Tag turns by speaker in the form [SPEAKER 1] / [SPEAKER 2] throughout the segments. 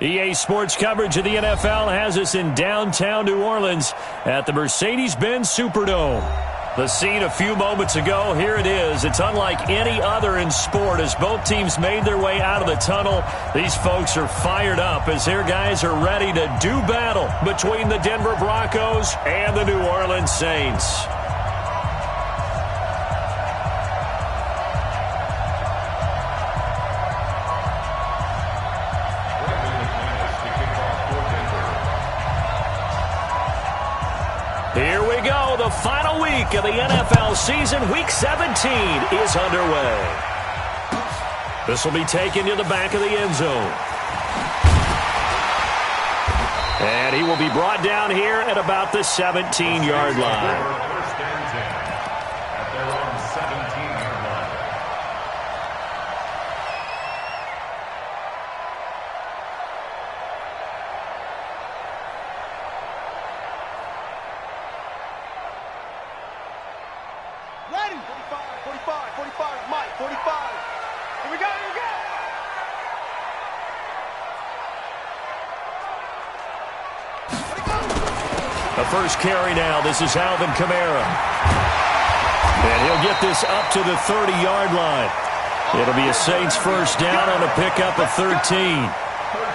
[SPEAKER 1] EA Sports coverage of the NFL has us in downtown New Orleans at the Mercedes-Benz Superdome. The scene a few moments ago, here it is. It's unlike any other in sport as both teams made their way out of the tunnel. These folks are fired up as their guys are ready to do battle between the Denver Broncos and the New Orleans Saints. Here we go. The final week of the NFL season. Week 17 is underway. This will be taken to the back of the end zone. And he will be brought down here at about the 17-yard line.
[SPEAKER 2] Ready? 45, Mike, 45. Here we go,
[SPEAKER 1] The first carry now. This is Alvin Kamara. And he'll get this up to the 30-yard line. It'll be a Saints first down on a pickup of 13.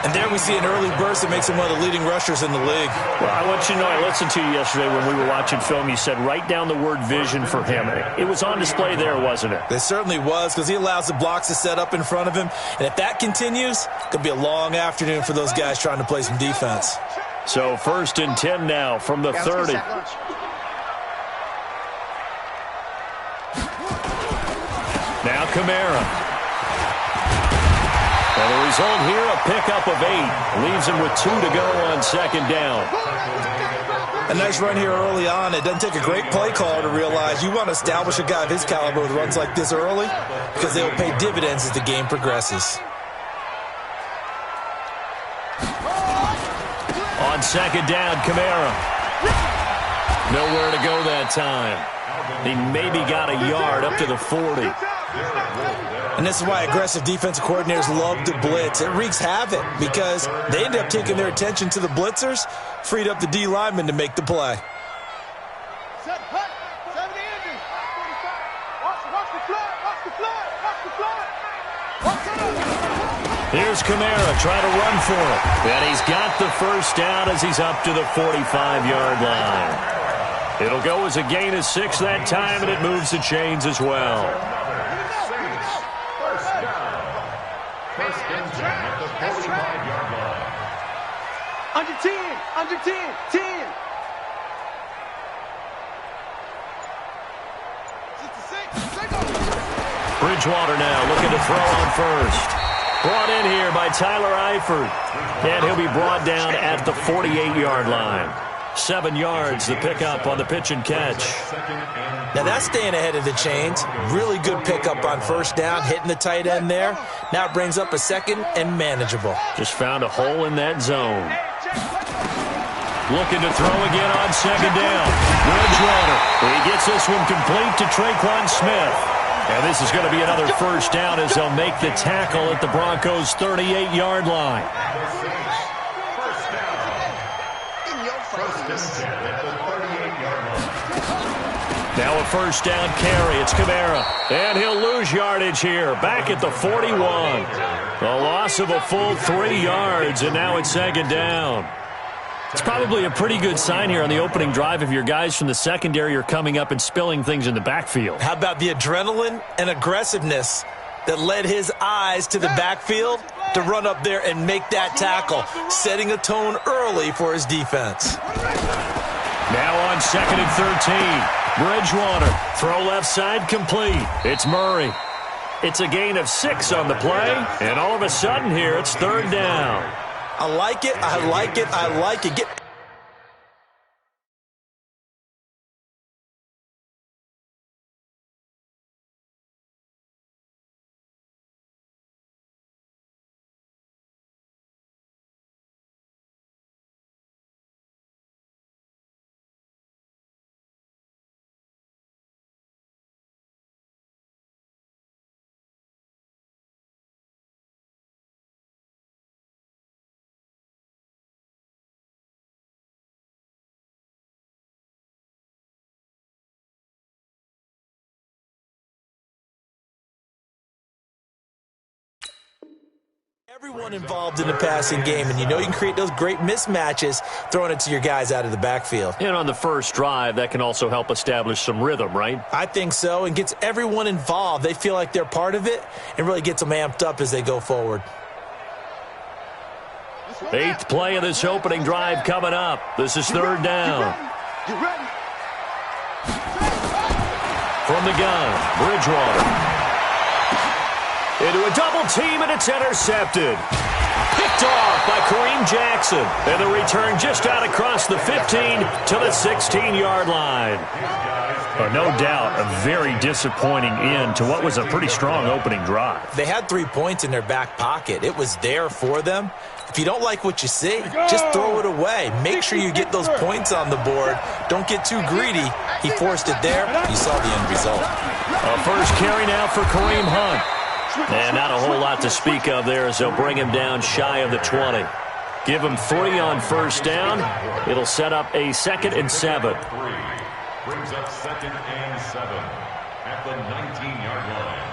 [SPEAKER 3] And there we see an early burst that makes him one of the leading rushers in the league.
[SPEAKER 1] Well, I want you to know, I listened to you yesterday when we were watching film. You said write down the word vision for him. It was on display there, wasn't it?
[SPEAKER 3] It certainly was, because he allows the blocks to set up in front of him. And if that continues, it could be a long afternoon for those guys trying to play some defense.
[SPEAKER 1] So first and 10 now from the 30. Now Kamara. And the result here, a pickup of 8. Leaves him with 2 to go on second down.
[SPEAKER 3] A nice run here early on. It doesn't take a great play caller to realize you want to establish a guy of his caliber with runs like this early because they will pay dividends as the game progresses.
[SPEAKER 1] On second down, Kamara. Nowhere to go that time. He maybe got a yard up to the 40.
[SPEAKER 3] And this is why aggressive defensive coordinators love to blitz. It wreaks havoc because they end up taking their attention to the blitzers, freed up the D lineman to make the play.
[SPEAKER 1] Here's Kamara trying to run for it. And he's got the first down as he's up to the 45-yard line. It'll go as a gain of 6 that time, and it moves the chains as well.
[SPEAKER 2] Under 10, 10. 66.
[SPEAKER 1] Bridgewater now looking to throw on first. Brought in here by Tyler Eifert. And he'll be brought down at the 48-yard line. 7 yards, the pickup on the pitch and catch.
[SPEAKER 3] Now that's staying ahead of the chains. Really good pickup on first down, hitting the tight end there. Now it brings up a second and manageable.
[SPEAKER 1] Just found a hole in that zone. Looking to throw again on second down. Bridgewater. He gets this one complete to Traquan Smith. And this is going to be another first down as they'll make the tackle at the Broncos' 38-yard line. Now a first down carry. It's Kamara. And he'll lose yardage here. Back at the 41. A loss of a full 3 yards, and now it's second down. It's probably a pretty good sign here on the opening drive if your guys from the secondary are coming up and spilling things in the backfield.
[SPEAKER 3] How about the adrenaline and aggressiveness that led his eyes to the backfield to run up there and make that tackle, setting a tone early for his defense.
[SPEAKER 1] Now on second and 13. Bridgewater. Throw left side complete. It's Murray. It's a gain of 6 on the play. And all of a sudden here, it's third down.
[SPEAKER 3] I like it. I like it. I like it. Get Everyone involved in the passing game, and you know you can create those great mismatches throwing it to your guys out of the backfield.
[SPEAKER 1] And on the first drive, that can also help establish some rhythm, right?
[SPEAKER 3] I think so, and gets everyone involved. They feel like they're part of it and really gets them amped up as they go forward.
[SPEAKER 1] 8th play of this opening drive coming up. This is 3rd down.
[SPEAKER 2] Get ready.
[SPEAKER 1] From the gun, Bridgewater. Into a double team, and it's intercepted. Picked off by Kareem Jackson. And the return just out across the 15 to the 16-yard line. No doubt, a very disappointing end to what was a pretty strong opening drive.
[SPEAKER 3] They had 3 points in their back pocket. It was there for them. If you don't like what you see, just throw it away. Make sure you get those points on the board. Don't get too greedy. He forced it there. You saw the end result.
[SPEAKER 1] A first carry now for Kareem Hunt. And not a whole lot to speak of there as they'll bring him down shy of the 20. Give him 3 on first down. It'll set up a 2nd and 7.
[SPEAKER 4] Brings up 2nd and 7 at the 19-yard line.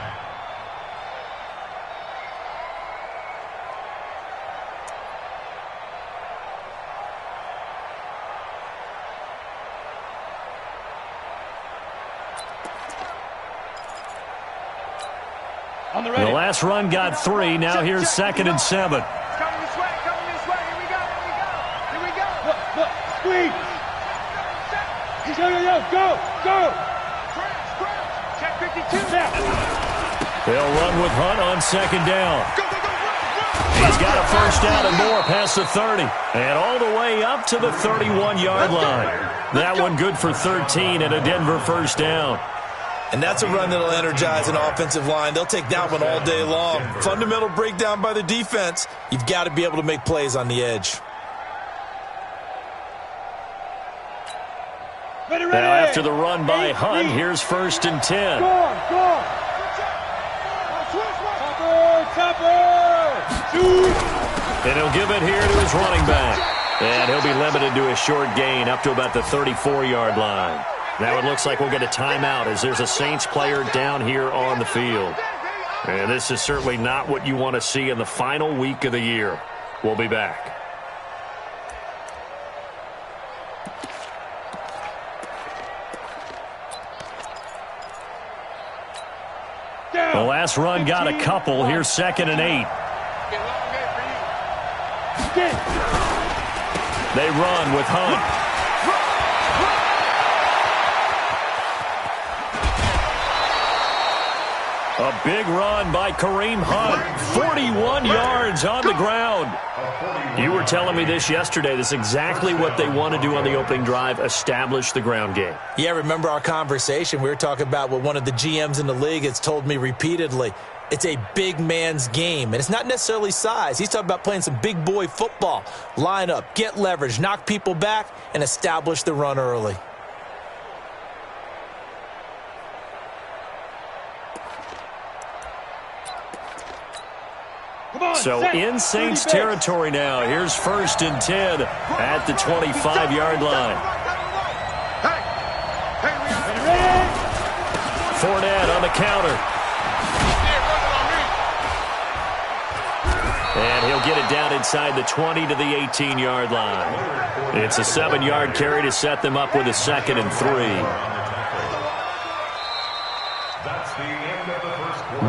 [SPEAKER 1] The last run got 3. Now here's 2nd and 7.
[SPEAKER 2] Coming this way, coming this way. Here we go, here we go. Here we go.
[SPEAKER 5] Look, squeeze. Go.
[SPEAKER 2] Crouch. Check 52 now.
[SPEAKER 1] They'll run with Hunt on 2nd down.
[SPEAKER 2] Go, run.
[SPEAKER 1] He's got a first down and more past the 30. And all the way up to the 31-yard line. That one good for 13 and a Denver first down.
[SPEAKER 3] And that's a run that'll energize an offensive line. They'll take that one all day long. Fundamental breakdown by the defense. You've got to be able to make plays on the edge.
[SPEAKER 5] Ready.
[SPEAKER 1] Now after the run by Hunt, here's 1st and 10.
[SPEAKER 5] Go on. Chopper. Shoot.
[SPEAKER 1] And he'll give it here to his running back. And he'll be limited to a short gain up to about the 34-yard line. Now it looks like we'll get a timeout as there's a Saints player down here on the field. And this is certainly not what you want to see in the final week of the year. We'll be back. The last run got a couple. Here's 2nd and 8. They run with Hunt. A big run by Kareem Hunt. 41 yards on the ground. You were telling me this yesterday. This is exactly what they want to do on the opening drive, establish the ground game.
[SPEAKER 3] Yeah, remember our conversation? We were talking about what one of the GMs in the league has told me repeatedly. It's a big man's game, and it's not necessarily size. He's talking about playing some big boy football. Line up, get leverage, knock people back, and establish the run early.
[SPEAKER 1] So in Saints territory now. Here's 1st and 10 at the 25-yard line. Fournette on the counter. And he'll get it down inside the 20 to the 18-yard line. It's a 7-yard carry to set them up with a 2nd and 3.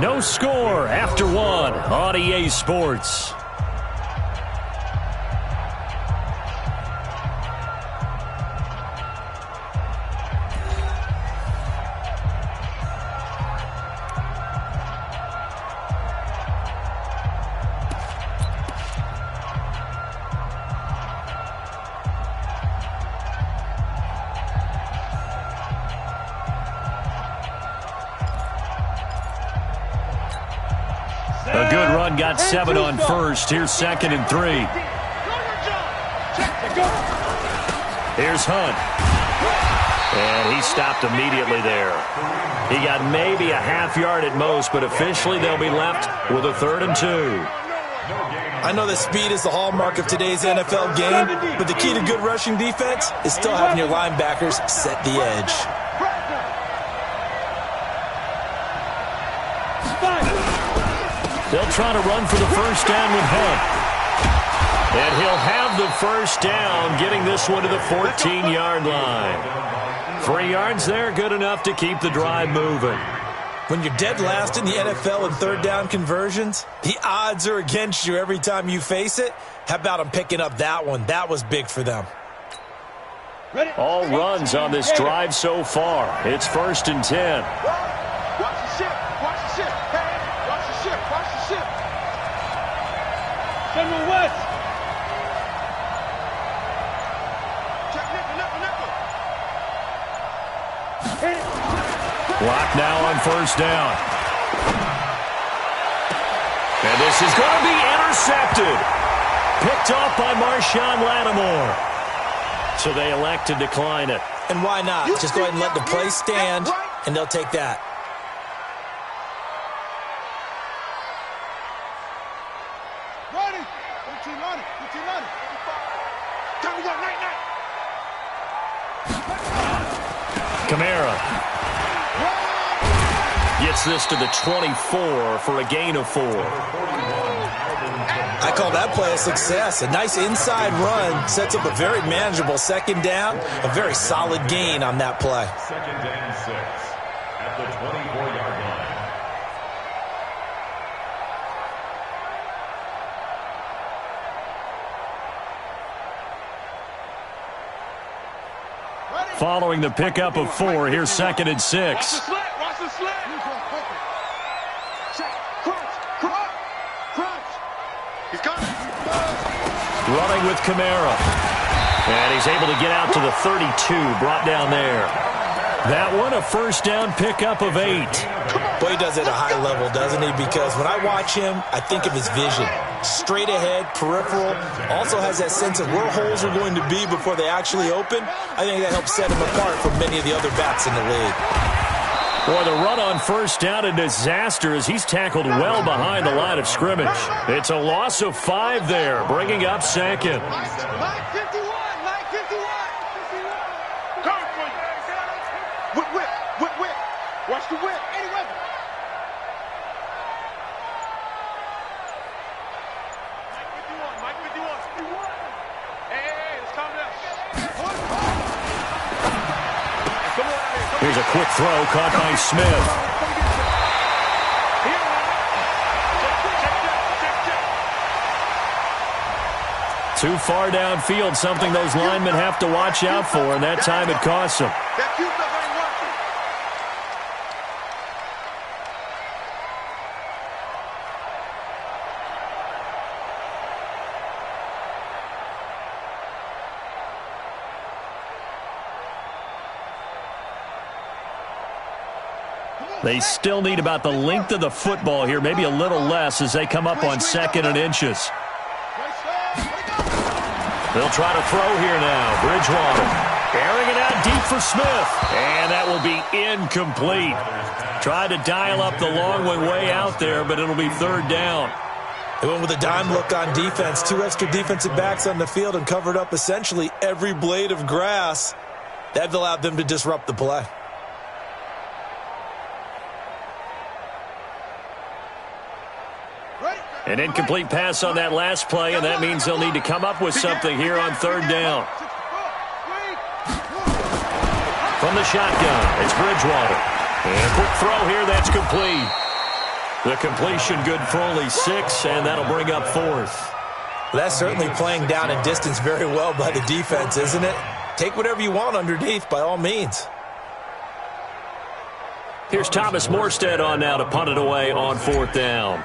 [SPEAKER 1] No score after 1 on EA Sports. A good run, got 7 on first. Here's 2nd and 3. Here's Hunt. And he stopped immediately there. He got maybe a half yard at most, but officially they'll be left with a 3rd and 2.
[SPEAKER 3] I know that speed is the hallmark of today's NFL game, but the key to good rushing defense is still having your linebackers set the edge.
[SPEAKER 1] They'll try to run for the first down with Hunt. And he'll have the first down, getting this one to the 14-yard line. 3 yards there, good enough to keep the drive moving.
[SPEAKER 3] When you're dead last in the NFL in third down conversions, the odds are against you every time you face it. How about them picking up that one? That was big for them.
[SPEAKER 1] All runs on this drive so far. It's 1st and 10.
[SPEAKER 2] Watch the ship. Watch the ship. Hey, watch the ship. Watch the ship.
[SPEAKER 5] Send him west.
[SPEAKER 2] Check nickel.
[SPEAKER 1] Block now on 1st down. And this is going to be intercepted. Picked off by Marshawn Lattimore. So they elect to decline it.
[SPEAKER 3] And why not? Just go ahead and let the play stand, and they'll take that.
[SPEAKER 2] Ready. 15 on it. 15 on it. Time to go. Night.
[SPEAKER 1] Kamara gets this to the 24 for a gain of 4.
[SPEAKER 3] I call that play a success. A nice inside run sets up a very manageable 2nd down. A very solid gain on that play.
[SPEAKER 4] 2nd and 6 at the 24-yard line.
[SPEAKER 1] Following the pickup of 4, here's 2nd and 6.
[SPEAKER 2] Watch the slant. Crunch. He's coming.
[SPEAKER 1] Running with Kamara. And he's able to get out to the 32, brought down there. That one, a 1st down pickup of 8.
[SPEAKER 3] Boy, he does it at a high level, doesn't he? Because when I watch him, I think of his vision. Straight ahead, peripheral. Also has that sense of where holes are going to be before they actually open. I think that helps set him apart from many of the other backs in the league.
[SPEAKER 1] Boy, the run on 1st down, a disaster as he's tackled well behind the line of scrimmage. It's a loss of 5 there, bringing up 2nd.
[SPEAKER 2] Line 51. Coming for you. Whip. Watch the whip. Eddie Weber. Mike 51. Hey, let's calm down.
[SPEAKER 1] Here's a quick throw caught by Smith. Too far downfield, something those linemen have to watch out for, and that time it costs them. They still need about the length of the football here, maybe a little less as they come up on 2nd and inches. They'll try to throw here now. Bridgewater airing it out deep for Smith. And that will be incomplete. Tried to dial up the long one way out there, but it'll be 3rd down.
[SPEAKER 3] They went with a dime look on defense. 2 extra defensive backs on the field and covered up essentially every blade of grass. That allowed them to disrupt the play.
[SPEAKER 1] An incomplete pass on that last play, and that means they'll need to come up with something here on 3rd down. From the shotgun, it's Bridgewater. And a quick throw here, that's complete. The completion good for only 6, and that'll bring up 4th.
[SPEAKER 3] Well, that's certainly playing down and distance very well by the defense, isn't it? Take whatever you want underneath, by all means.
[SPEAKER 1] Here's Thomas Morstead on now to punt it away on 4th down.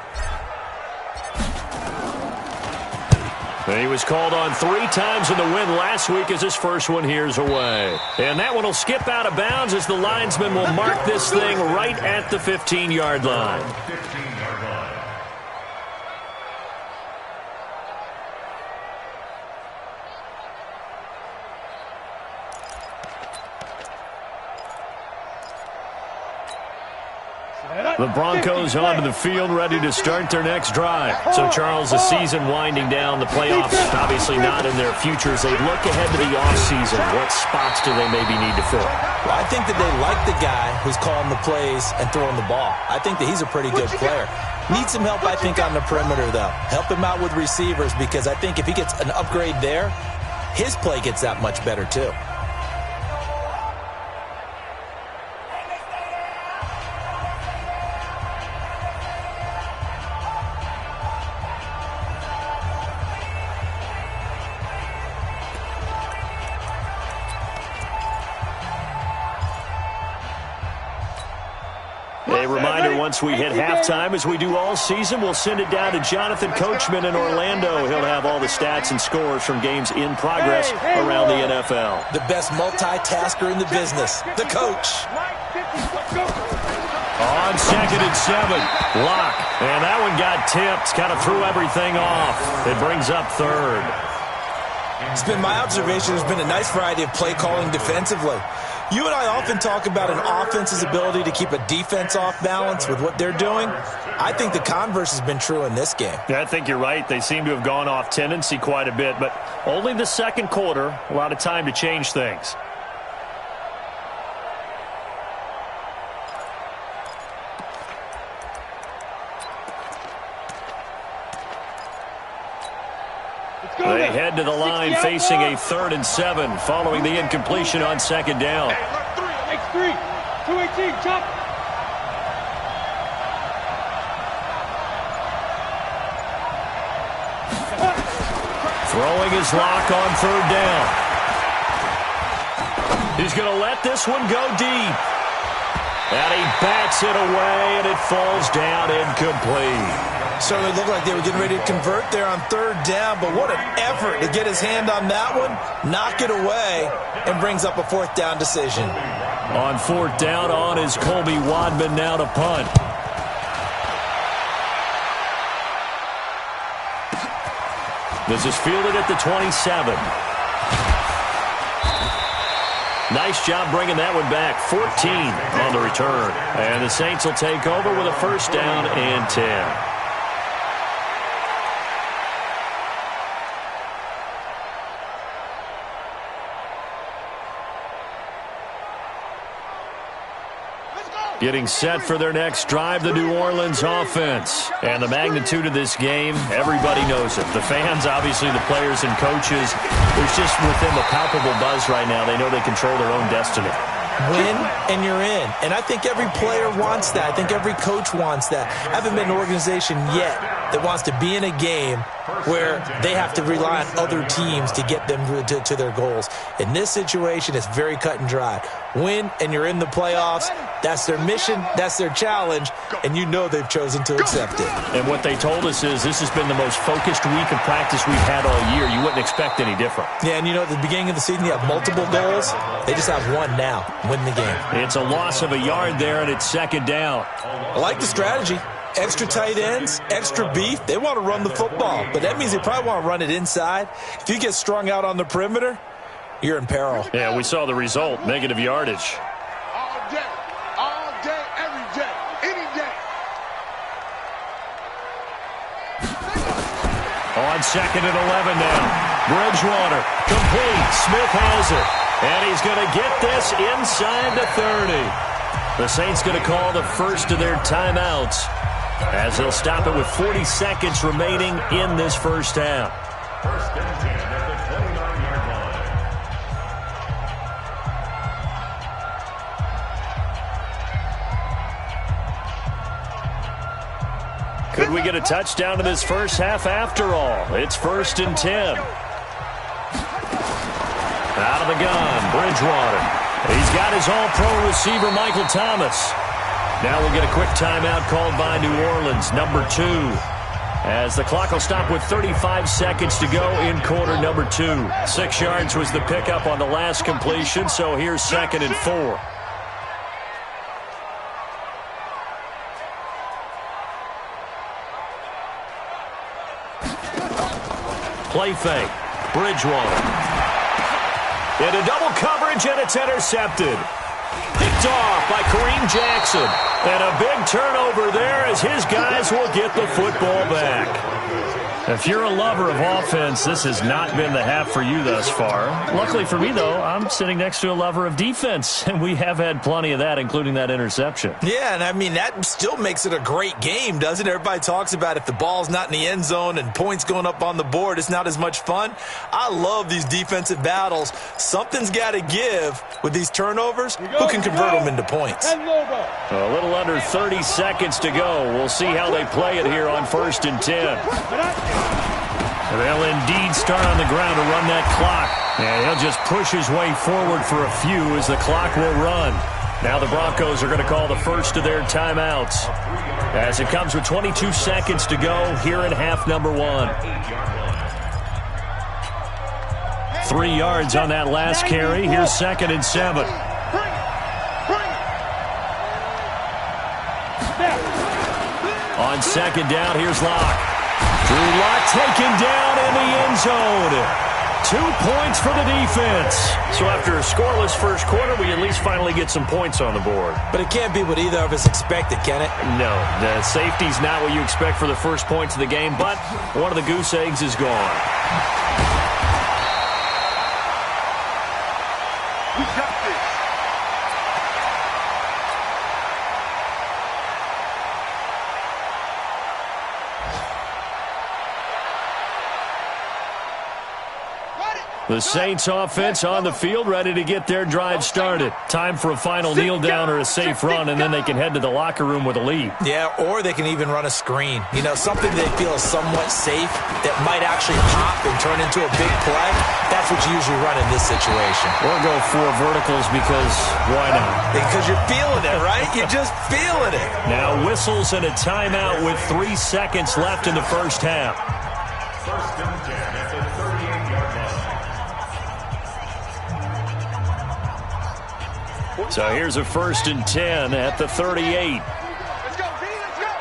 [SPEAKER 1] He was called on 3 times in the win last week as his first one here's away. And that one will skip out of bounds as the linesman will mark this thing right at the 15-yard line.
[SPEAKER 4] 15-yard line.
[SPEAKER 5] Set up.
[SPEAKER 1] The Broncos onto the field, ready to start their next drive. So, Charles, the season winding down, the playoffs obviously not in their futures. They look ahead to the offseason. What spots do they maybe need to fill?
[SPEAKER 3] Well, I think that they like the guy who's calling the plays and throwing the ball. I think that he's a pretty good player. Needs some help, I think, on the perimeter, though. Help him out with receivers, because I think if he gets an upgrade there, his play gets that much better, too.
[SPEAKER 1] A reminder, once we hit halftime, as we do all season, we'll send it down to Jonathan Coachman in Orlando. He'll have all the stats and scores from games in progress around the NFL.
[SPEAKER 3] The best multitasker in the business, the coach.
[SPEAKER 1] On 2nd and 7, Lock. And that one got tipped, kind of threw everything off. It brings up 3rd.
[SPEAKER 3] It's been my observation there's been a nice variety of play calling defensively. You and I often talk about an offense's ability to keep a defense off balance with what they're doing. I think the converse has been true in this game.
[SPEAKER 1] Yeah, I think you're right. They seem to have gone off tendency quite a bit, but only the second quarter, a lot of time to change things. They head to the line facing a 3rd and 7 following the incompletion on 2nd down.
[SPEAKER 5] X3, 218, chop.
[SPEAKER 1] Throwing his Lock on 3rd down. He's going to let this one go deep. And he bats it away, and it falls down incomplete.
[SPEAKER 3] Certainly looked like they were getting ready to convert there on 3rd down, but what an effort to get his hand on that one, knock it away, and brings up a 4th down decision.
[SPEAKER 1] On 4th down, on is Colby Wadman now to punt. This is fielded at the 27. Nice job bringing that one back. 14 on the return. And the Saints will take over with a 1st down and 10. Getting set for their next drive, the New Orleans offense. And the magnitude of this game, everybody knows it. The fans, obviously, the players and coaches. There's just within the palpable buzz right now. They know they control their own destiny.
[SPEAKER 3] Win, and you're in. And I think every player wants that. I think every coach wants that. I haven't been an organization yet that wants to be in a game where they have to rely on other teams to get them to their goals. In this situation, it's very cut and dry. Win, and you're in the playoffs. That's their mission. That's their challenge. And you know they've chosen to accept it.
[SPEAKER 1] And what they told us is this has been the most focused week of practice we've had all year. You wouldn't expect any different.
[SPEAKER 3] Yeah, and you know, at the beginning of the season, you have multiple goals. They just have one now. Win the game.
[SPEAKER 1] It's a loss of a yard there, and it's 2nd down.
[SPEAKER 3] I like the strategy. Extra tight ends, extra beef. They want to run the football, but that means they probably want to run it inside. If you get strung out on the perimeter, you're in peril.
[SPEAKER 1] Yeah, we saw the result, negative yardage.
[SPEAKER 2] All day, every day, any day.
[SPEAKER 1] On 2nd and 11 now. Bridgewater, complete. Smith has it. And he's going to get this inside the 30. The Saints going to call the first of their timeouts as they'll stop it with 40 seconds remaining in this first half.
[SPEAKER 4] 1st and 10 at the 29-yard line.
[SPEAKER 1] Could we get a touchdown in this first half after all? It's 1st and 10. Out of the gun, Bridgewater. He's got his all-pro receiver, Michael Thomas. Now we'll get a quick timeout called by New Orleans, number 2. As the clock will stop with 35 seconds to go in quarter number 2. 6 yards was the pickup on the last completion, so here's 2nd and 4. Play fake. Bridgewater. Into double coverage, and it's intercepted. Picked off by Kareem Jackson. And a big turnover there as his guys will get the football back. If you're a lover of offense, this has not been the half for you thus far. Luckily for me, though, I'm sitting next to a lover of defense, and we have had plenty of that, including that interception.
[SPEAKER 3] Yeah, and I mean, that still makes it a great game, doesn't it? Everybody talks about if the ball's not in the end zone and points going up on the board, it's not as much fun. I love these defensive battles. Something's got to give with these turnovers. Who can convert them into points?
[SPEAKER 1] A little under 30 seconds to go. We'll see how they play it here on 1st and 10. They'll indeed start on the ground to run that clock. And he'll just push his way forward for a few as the clock will run. Now the Broncos are going to call the first of their timeouts as it comes with 22 seconds to go here in half number 1. 3 yards on that last carry. Here's 2nd and 7. On 2nd down, here's Locke. Drew Lock taken down in the end zone. 2 points for the defense. So after a scoreless first quarter, we at least finally get some points on the board.
[SPEAKER 3] But it can't be what either of us expected, can it?
[SPEAKER 1] No, the safety's not what you expect for the first points of the game, but one of the goose eggs is gone.
[SPEAKER 2] We got this.
[SPEAKER 1] The Saints offense on the field, ready to get their drive started. Time for a final kneel down or a safe run, and then they can head to the locker room with a lead.
[SPEAKER 3] Yeah, or they can even run a screen. You know, something they feel is somewhat safe that might actually pop and turn into a big play. That's what you usually run in this situation.
[SPEAKER 1] Or go 4 verticals because why not?
[SPEAKER 3] Because you're feeling it, right? You're just feeling it.
[SPEAKER 1] Now whistles and a timeout with 3 seconds left in the first half.
[SPEAKER 4] 1st and 10 at the 38-yard line.
[SPEAKER 1] So here's a 1st and 10 at the 38.
[SPEAKER 2] Let's go, B, let's go.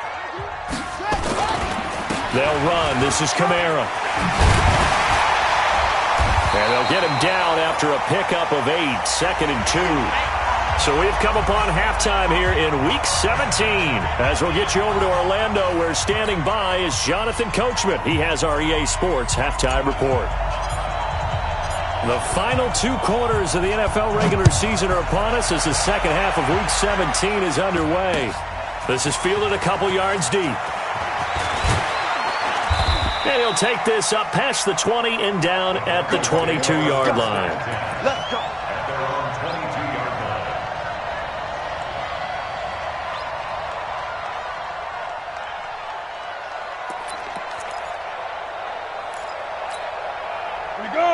[SPEAKER 1] They'll run. This is Kamara. And they'll get him down after a pickup of 8, 2nd and 2. So we've come upon halftime here in Week 17. As we'll get you over to Orlando, where standing by is Jonathan Coachman. He has our EA Sports Halftime Report. The final 2 quarters of the NFL regular season are upon us as the second half of Week 17 is underway. This is fielded a couple yards deep. And he'll take this up past the 20 and down at the 22-yard line.
[SPEAKER 2] Let's go.
[SPEAKER 4] At their own 22-yard line.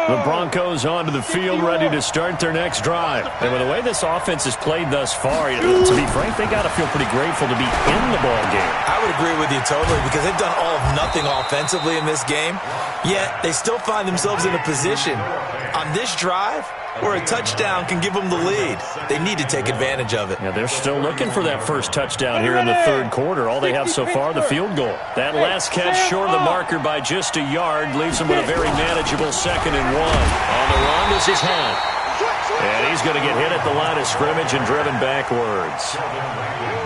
[SPEAKER 1] The Broncos onto the field, ready to start their next drive. And with the way this offense has played thus far, to be frank, they got to feel pretty grateful to be in the ball game.
[SPEAKER 3] I would agree with you totally because they've done all of nothing offensively in this game, yet they still find themselves in a position on this drive where a touchdown can give them the lead. They need to take advantage of it.
[SPEAKER 1] Yeah, they're still looking for that first touchdown here in the third quarter. All they have so far, the field goal. That last catch short of the marker by just a yard leaves them with a very manageable 2nd and 1. On the run, this is Hunt. And he's going to get hit at the line of scrimmage and driven backwards.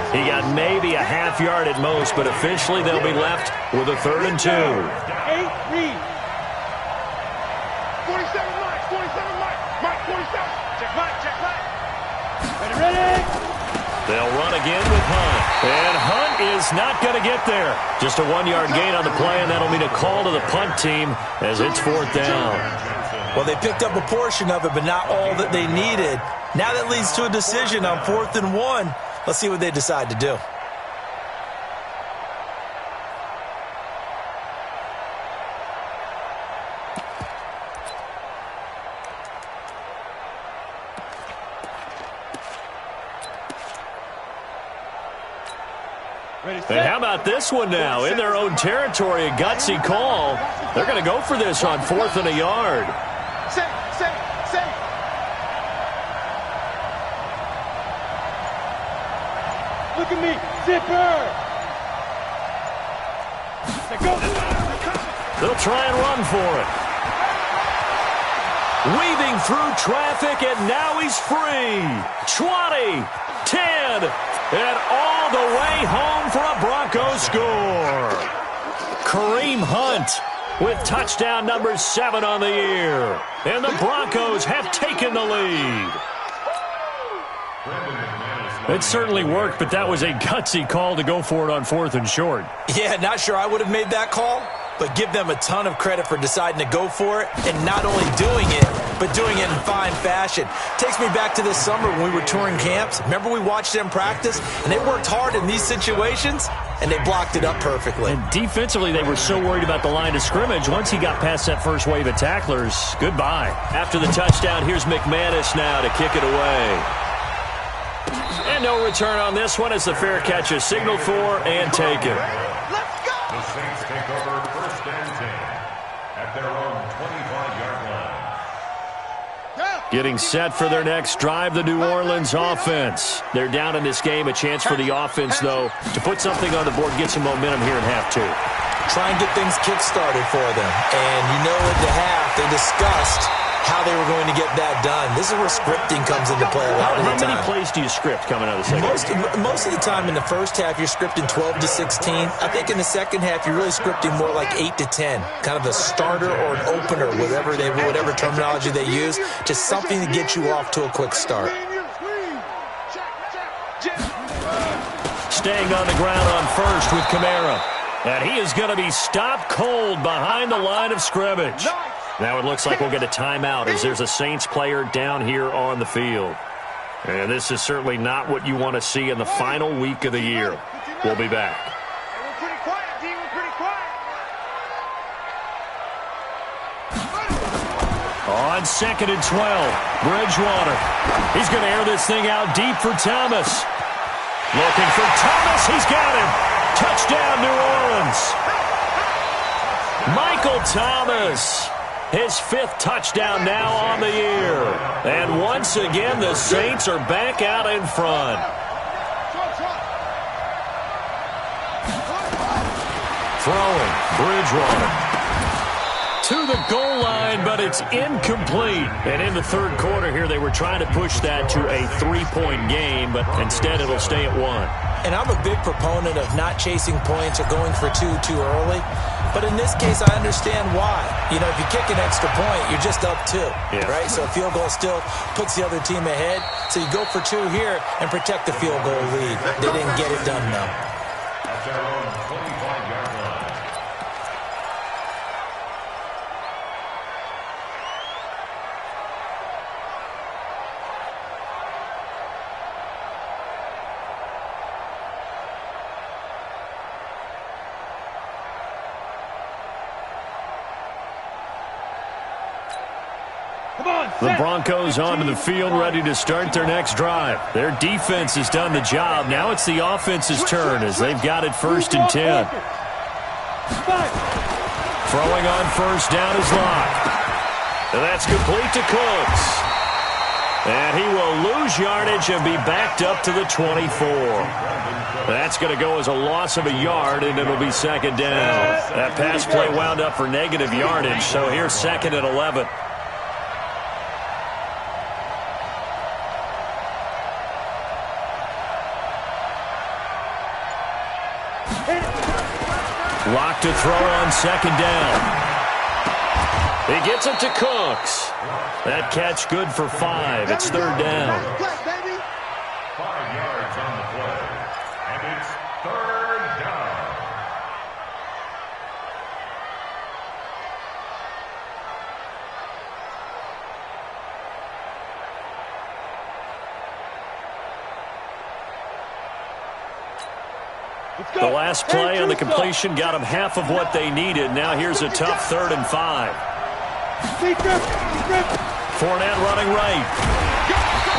[SPEAKER 1] He got maybe a half yard at most, but officially they'll be left with a 3rd and 2.
[SPEAKER 2] 8 read. 47 Mike, 47 Mike. Mike, 47. Check Mike, check Mike. Ready.
[SPEAKER 1] They'll run again with Hunt. And Hunt is not going to get there. Just a 1-yard gain on the play, and that'll mean a call to the punt team as it's 4th down.
[SPEAKER 3] Well, they picked up a portion of it, but not all that they needed. Now that leads to a decision on 4th and 1. Let's see what they decide to do.
[SPEAKER 1] And how about this one now? In their own territory, a gutsy call. They're going to go for this on 4th and a yard.
[SPEAKER 2] Safe. Look at me. Zipper.
[SPEAKER 1] They'll try and run for it. Weaving through traffic, and now he's free. 20, 10, and all the way home for a Broncos score. Kareem Hunt with touchdown number 7 on the year. And the Broncos have taken the lead. It certainly worked, but that was a gutsy call to go for it on 4th and short.
[SPEAKER 3] Yeah, not sure I would have made that call, but give them a ton of credit for deciding to go for it and not only doing it, but doing it in fine fashion. Takes me back to this summer when we were touring camps. Remember we watched them practice, and they worked hard in these situations, and they blocked it up perfectly.
[SPEAKER 1] And defensively, they were so worried about the line of scrimmage. Once he got past that first wave of tacklers, goodbye. After the touchdown, here's McManus now to kick it away. And no return on this one as the fair catch is signaled for and taken.
[SPEAKER 2] Let's go!
[SPEAKER 4] The Saints take over 1st and 10 at their own 25-yard line.
[SPEAKER 1] Getting set for their next drive, the New Orleans offense. They're down in this game. A chance for the offense, though, to put something on the board, get some momentum here in half 2.
[SPEAKER 3] Try and get things kick-started for them. And you know at the half, they discussed how they were going to get that done. This is where scripting comes into play a lot of the time.
[SPEAKER 1] How many plays do you script coming out of the second half?
[SPEAKER 3] Most of the time in the first half, you're scripting 12 to 16. I think in the second half, you're really scripting more like 8 to 10. Kind of a starter or an opener, whatever terminology they use. Just something to get you off to a quick start.
[SPEAKER 1] Staying on the ground on first with Kamara. And he is going to be stopped cold behind the line of scrimmage. Now it looks like we'll get a timeout as there's a Saints player down here on the field. And this is certainly not what you want to see in the final week of the year. We'll be back.
[SPEAKER 2] We're pretty quiet, D. We're pretty quiet.
[SPEAKER 1] On 2nd and 12, Bridgewater. He's going to air this thing out deep for Thomas. Looking for Thomas. He's got him. Touchdown, New Orleans. Michael Thomas. His 5th touchdown now on the year. And once again, the Saints are back out in front. Throwing, Bridgewater. To the goal line, but it's incomplete. And in the 3rd quarter here, they were trying to push that to a 3-point game, but instead it'll stay at 1.
[SPEAKER 3] And I'm a big proponent of not chasing points or going for 2 too early. But in this case, I understand why. You know, if you kick an extra point, you're just up 2, right? So a field goal still puts the other team ahead. So you go for 2 here and protect the field goal lead. They didn't get it done, though.
[SPEAKER 4] At their own 25-yard line.
[SPEAKER 1] The Broncos onto the field, ready to start their next drive. Their defense has done the job. Now it's the offense's turn as they've got it 1st and 10. Throwing on 1st down is Locke. And that's complete to Cooks. And he will lose yardage and be backed up to the 24. That's going to go as a loss of a yard, and it'll be 2nd down. That pass play wound up for negative yardage, so here's 2nd and 11. Lock to throw on 2nd down. He gets it to Cooks. That catch good for 5. It's 3rd down.
[SPEAKER 4] 5 yards on the play. And it's 3rd down.
[SPEAKER 1] The last play on the completion got them half of what they needed. Now here's a tough 3rd and 5. Fournette running right.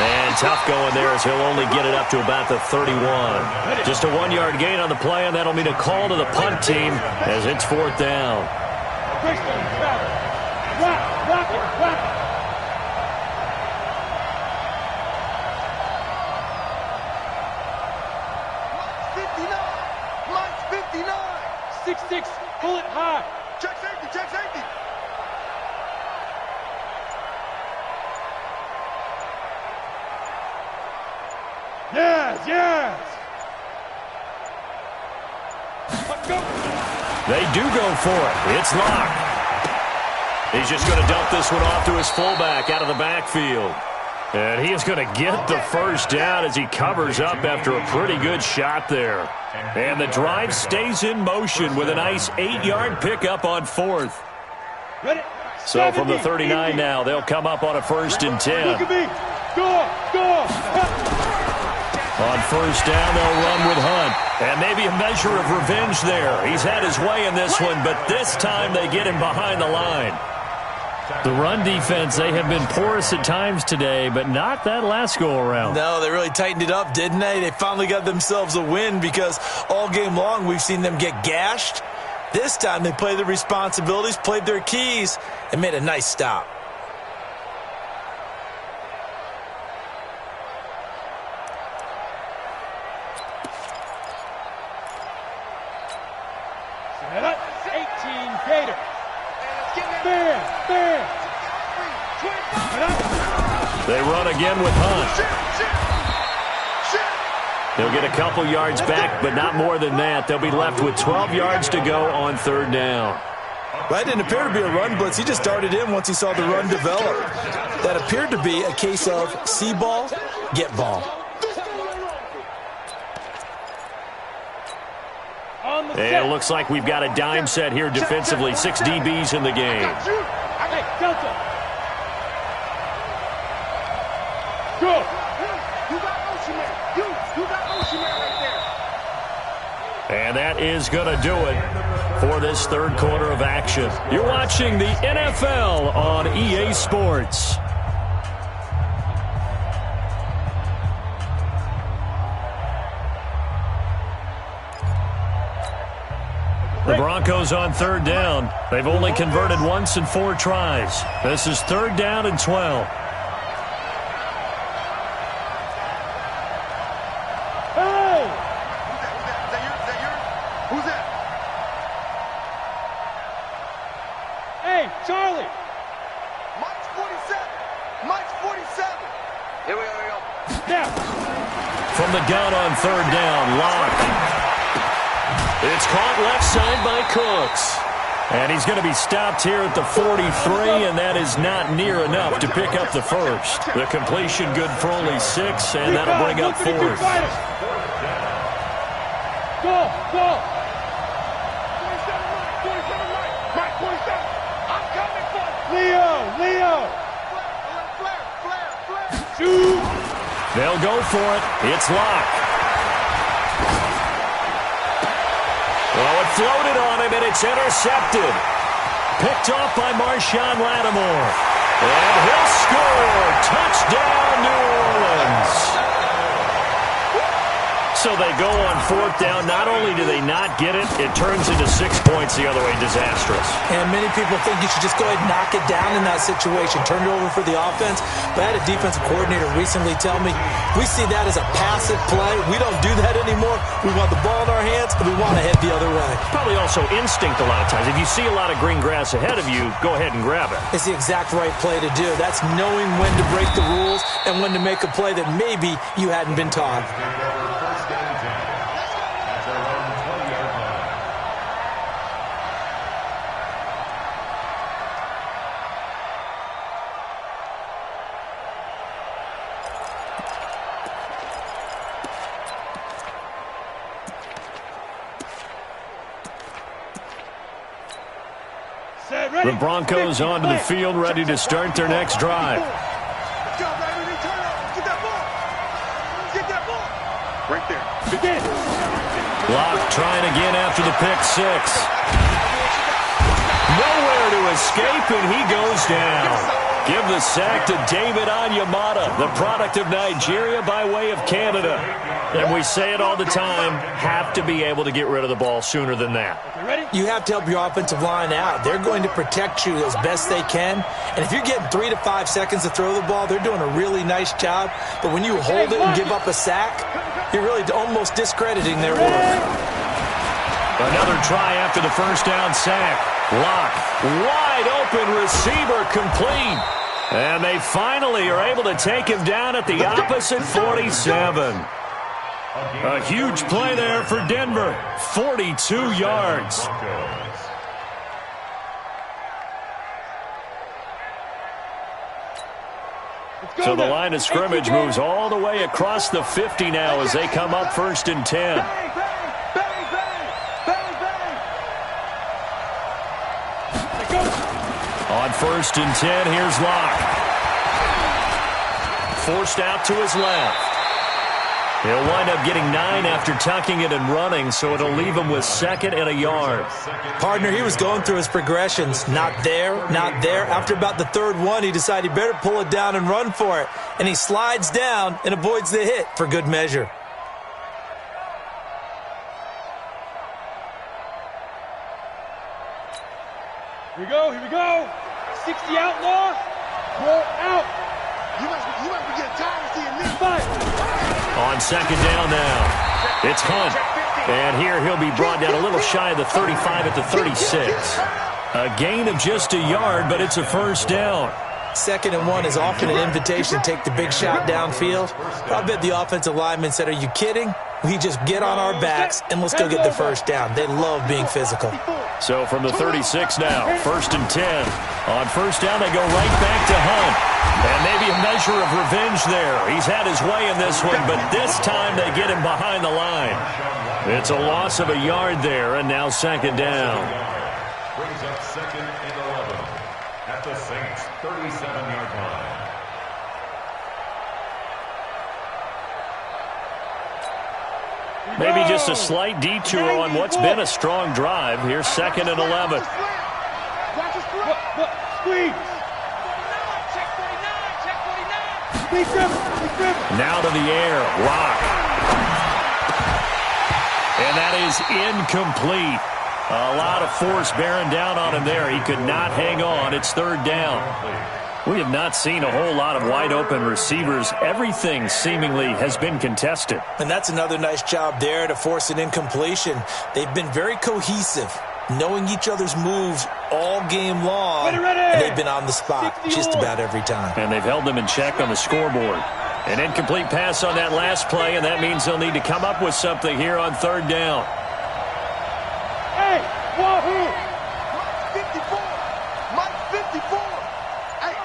[SPEAKER 1] And tough going there as he'll only get it up to about the 31. Just a 1-yard gain on the play, and that'll mean a call to the punt team as it's 4th down.
[SPEAKER 2] Lights 59.
[SPEAKER 5] 6-6, pull it high.
[SPEAKER 2] Check safety, check safety.
[SPEAKER 5] Yes, yes. Let's go.
[SPEAKER 1] They do go for it. It's locked. He's just going to dump this one off to his fullback out of the backfield. And he is going to get the first down as he covers up after a pretty good shot there. And the drive stays in motion with a nice 8-yard pickup on 4th.
[SPEAKER 5] Ready?
[SPEAKER 1] So from the 39 now, they'll come up on a 1st and 10.
[SPEAKER 5] Look at me. Score, score.
[SPEAKER 1] On 1st down, they'll run with Hunt. And maybe a measure of revenge there. He's had his way in this one, but this time they get him behind the line. The run defense, they have been porous at times today, but not that last go-around.
[SPEAKER 3] No, they really tightened it up, didn't they? They finally got themselves a win because all game long we've seen them get gashed. This time they played their responsibilities, played their keys, and made a nice stop.
[SPEAKER 5] Set up. 18 Gator. Bam, bam.
[SPEAKER 1] They run again with Hunt. They'll get a couple yards back, but not more than that. They'll be left with 12 yards to go on 3rd down.
[SPEAKER 3] That didn't appear to be a run blitz. He just darted in once he saw the run develop. That appeared to be a case of see ball, get ball.
[SPEAKER 1] And it looks like we've got a dime set here defensively. 6 DBs in the game.
[SPEAKER 5] Hey, Delta. Go.
[SPEAKER 2] You got motion man. You got motion man right there.
[SPEAKER 1] And that is going to do it for this 3rd quarter of action. You're watching the NFL on EA Sports. The Broncos on 3rd down. They've only converted once in 4 tries. This is 3rd down and 12.
[SPEAKER 5] Hey!
[SPEAKER 2] Is that yours? Who's that?
[SPEAKER 5] Hey, Charlie.
[SPEAKER 2] Mike's 47. Mike's 47. Here we go.
[SPEAKER 5] Now.
[SPEAKER 1] From the gun on 3rd down, Locke. It's caught left side by Cooks. And he's going to be stopped here at the 43, and that is not near enough to pick up the first. The completion good for only 6, and that'll bring up 4th.
[SPEAKER 5] Go, go.
[SPEAKER 2] 47 Mike. 47. I'm coming for you.
[SPEAKER 5] Leo.
[SPEAKER 2] Flare.
[SPEAKER 5] Shoot.
[SPEAKER 1] They'll go for it. It's Locke. Well, it floated on him, and it's intercepted. Picked off by Marshawn Lattimore. And he'll score. Touchdown, New Orleans. So they go on 4th down. Not only do they not get it, it turns into 6 points the other way. Disastrous.
[SPEAKER 3] And many people think you should just go ahead and knock it down in that situation. Turn it over for the offense. But I had a defensive coordinator recently tell me, we see that as a passive play. We don't do that anymore. We want the ball in our hands, and we want to head the other way.
[SPEAKER 1] Probably also instinct a lot of times. If you see a lot of green grass ahead of you, go ahead and grab it.
[SPEAKER 3] It's the exact right play to do. That's knowing when to break the rules and when to make a play that maybe you hadn't been taught.
[SPEAKER 1] The Broncos onto the field, ready to start their next drive.
[SPEAKER 2] Let's go, baby. Turn it over. Get that ball. Get that ball. Right there.
[SPEAKER 5] Begin.
[SPEAKER 1] Locke trying again after the pick 6. Nowhere to escape, and he goes down. Give the sack to David Onyemata, the product of Nigeria by way of Canada. And we say it all the time, have to be able to get rid of the ball sooner than that.
[SPEAKER 3] You have to help your offensive line out. They're going to protect you as best they can. And if you're getting 3 to 5 seconds to throw the ball, they're doing a really nice job. But when you hold it and give up a sack, you're really almost discrediting their work.
[SPEAKER 1] Another try after the first down sack. Locke, wide open receiver, complete. And they finally are able to take him down at the opposite 47. A huge play there for Denver. 42 yards. So the line of scrimmage moves all the way across the 50 now as they come up 1st and 10. On 1st and 10, here's Locke. Forced out to his left. He'll wind up getting 9 after tucking it and running, so it'll leave him with 2nd and a yard.
[SPEAKER 3] Partner, he was going through his progressions. Not there, not there. After about the 3rd one, he decided he better pull it down and run for it. And he slides down and avoids the hit for good measure.
[SPEAKER 5] Here we go, here we go. 60 outlaw. Roll out.
[SPEAKER 2] You must be getting tired of seeing me.
[SPEAKER 5] 5.
[SPEAKER 1] On 2nd down now, it's Hunt. And here he'll be brought down a little shy of the 35 at the 36. A gain of just a yard, but it's a 1st down.
[SPEAKER 3] 2nd and 1 is often an invitation to take the big shot downfield. I bet the offensive lineman said, "Are you kidding? We just get on our backs and let's go get the 1st down." They love being physical.
[SPEAKER 1] So from the 36 now, 1st and 10. On 1st down, they go right back to Hunt. And maybe a measure of revenge there. He's had his way in this one, but this time they get him behind the line. It's a loss of a yard there, and now 2nd down.
[SPEAKER 4] Brings up 2nd and 11 at the Saints' 37-yard line.
[SPEAKER 1] Maybe just a slight detour on what's been a strong drive. Here's 2nd and 11.
[SPEAKER 5] Squeeze.
[SPEAKER 1] Now to the air. Locke. And that is incomplete. A lot of force bearing down on him there. He could not hang on. It's 3rd down. We have not seen a whole lot of wide-open receivers. Everything seemingly has been contested.
[SPEAKER 3] And that's another nice job there to force an incompletion. They've been very cohesive, knowing each other's moves all game long, and they've been on the spot just about every time.
[SPEAKER 1] And they've held them in check on the scoreboard. An incomplete pass on that last play, and that means they'll need to come up with something here on 3rd down.
[SPEAKER 5] Hey, wahoo!
[SPEAKER 2] 54. Mike 54. Hey,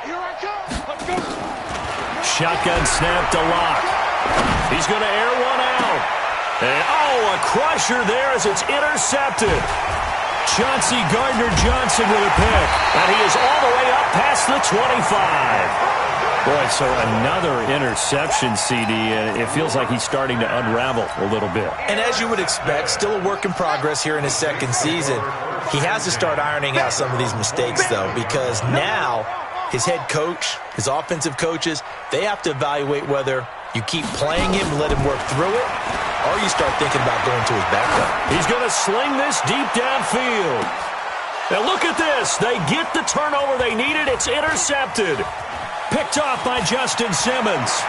[SPEAKER 2] here I come.
[SPEAKER 5] Let's go.
[SPEAKER 1] Shotgun snap to Locke. He's going to air one out. And, a crusher there as it's intercepted. Chauncey Gardner-Johnson with a pick. And he is all the way up past the 25. Boy, so another interception, CD. It feels like he's starting to unravel a little bit.
[SPEAKER 3] And as you would expect, still a work in progress here in his 2nd season. He has to start ironing out some of these mistakes, though, because now his head coach, his offensive coaches, they have to evaluate whether you keep playing him and let him work through it, or you start thinking about going to his backup.
[SPEAKER 1] He's going to sling this deep downfield. Now look at this. They get the turnover they needed. It's intercepted. Picked off by Justin Simmons.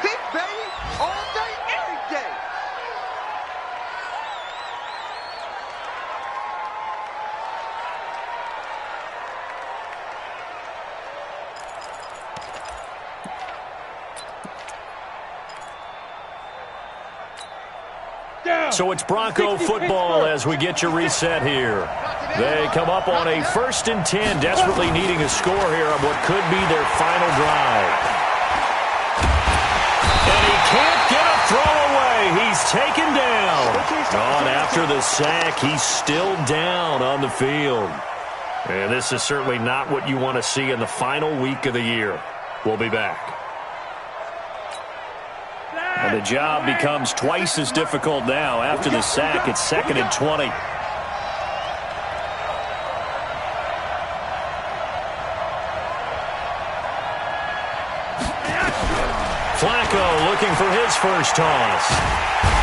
[SPEAKER 2] Pick, baby. All day, every day.
[SPEAKER 1] So it's Bronco football as we get you reset here. They come up on a 1st and 10, desperately needing a score here on what could be their final drive. And he can't get a throw away. He's taken down. On after the sack, he's still down on the field. And this is certainly not what you want to see in the final week of the year. We'll be back. And the job becomes twice as difficult now. After the sack, it's 2nd and 20. Flacco looking for his first toss.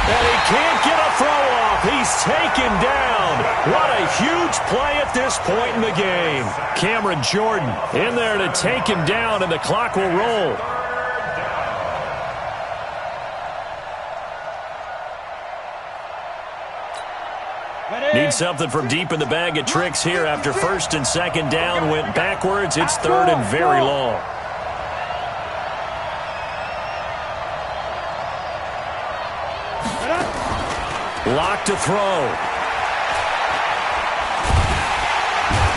[SPEAKER 1] And he can't get a throw off. He's taken down. What a huge play at this point in the game. Cameron Jordan in there to take him down, and the clock will roll. Need something from deep in the bag of tricks here after 1st and 2nd down went backwards. It's 3rd and very long. Lock to throw.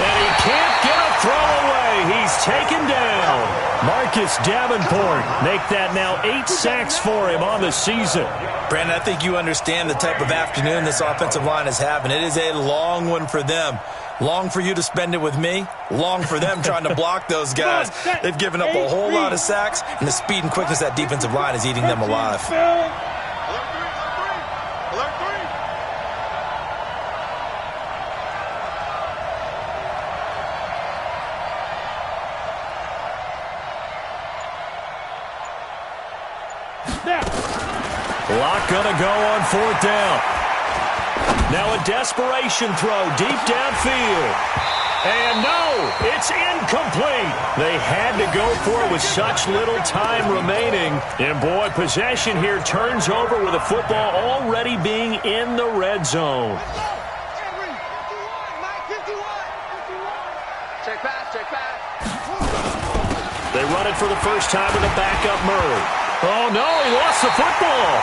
[SPEAKER 1] And he can't get a throw away. He's taken down. Marcus Davenport make that now 8 sacks for him on the season.
[SPEAKER 3] Brandon, I think you understand the type of afternoon this offensive line is having. It is a long one for them. Long for you to spend it with me. Long for them trying to block those guys. They've given up a whole lot of sacks, and the speed and quickness of that defensive line is eating them alive.
[SPEAKER 1] Lock gonna go on 4th down. Now a desperation throw deep downfield. And no, it's incomplete. They had to go for it with such little time remaining. And boy, possession here turns over with the football already being in the red zone.
[SPEAKER 2] Check pass.
[SPEAKER 1] They run it for the first time with a backup Murray. Oh no, he lost the football.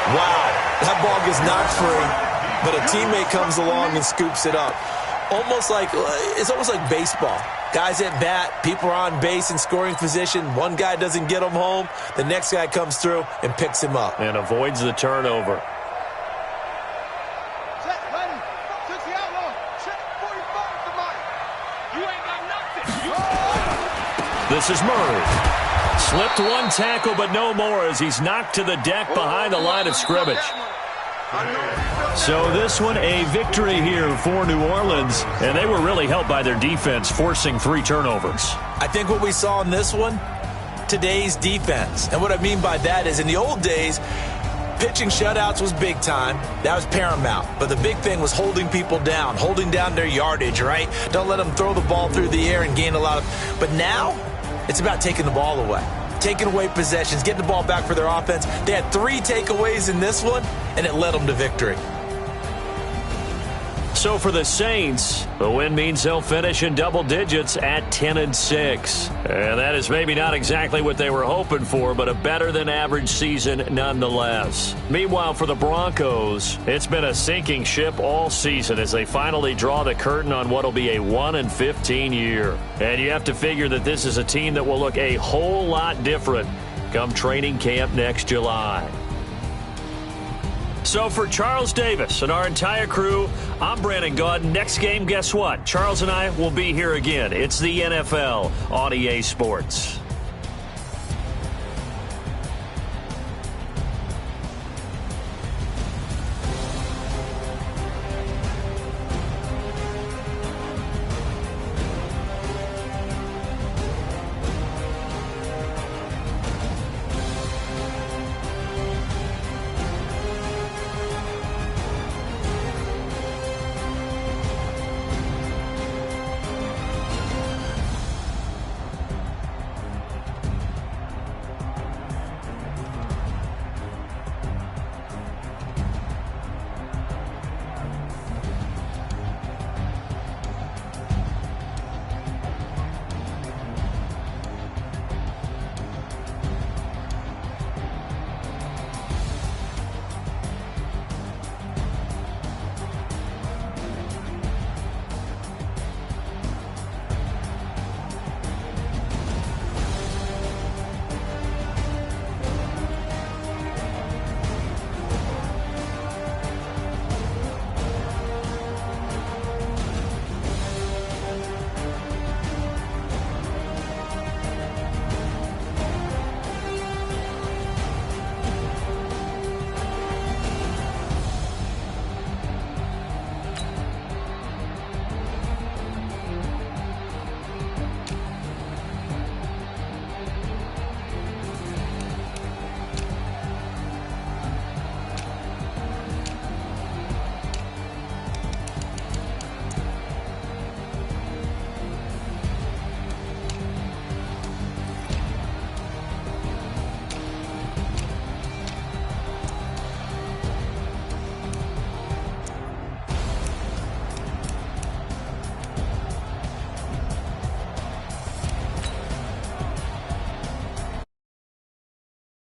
[SPEAKER 3] Wow, that ball gets knocked free, but a teammate comes along and scoops it up. It's almost like baseball. Guys at bat, people are on base in scoring position. One guy doesn't get him home. The next guy comes through and picks him up.
[SPEAKER 1] And avoids the turnover. This is Murray. Slipped one tackle, but no more as he's knocked to the deck behind the line of scrimmage. So this one, a victory here for New Orleans, and they were really helped by their defense, forcing 3 turnovers.
[SPEAKER 3] I think what we saw in this one, today's defense. And what I mean by that is in the old days, pitching shutouts was big time. That was paramount. But the big thing was holding people down, holding down their yardage, right? Don't let them throw the ball through the air and gain a lot of... But now, it's about taking the ball away. Taking away possessions, getting the ball back for their offense. They had 3 takeaways in this one, and it led them to victory.
[SPEAKER 1] So for the Saints, the win means they'll finish in double digits at 10-6. And that is maybe not exactly what they were hoping for, but a better-than-average season nonetheless. Meanwhile, for the Broncos, it's been a sinking ship all season as they finally draw the curtain on what will be a 1-15 year. And you have to figure that this is a team that will look a whole lot different come training camp next July. So for Charles Davis and our entire crew, I'm Brandon Gaudin. Next game, guess what? Charles and I will be here again. It's the NFL on EA Sports.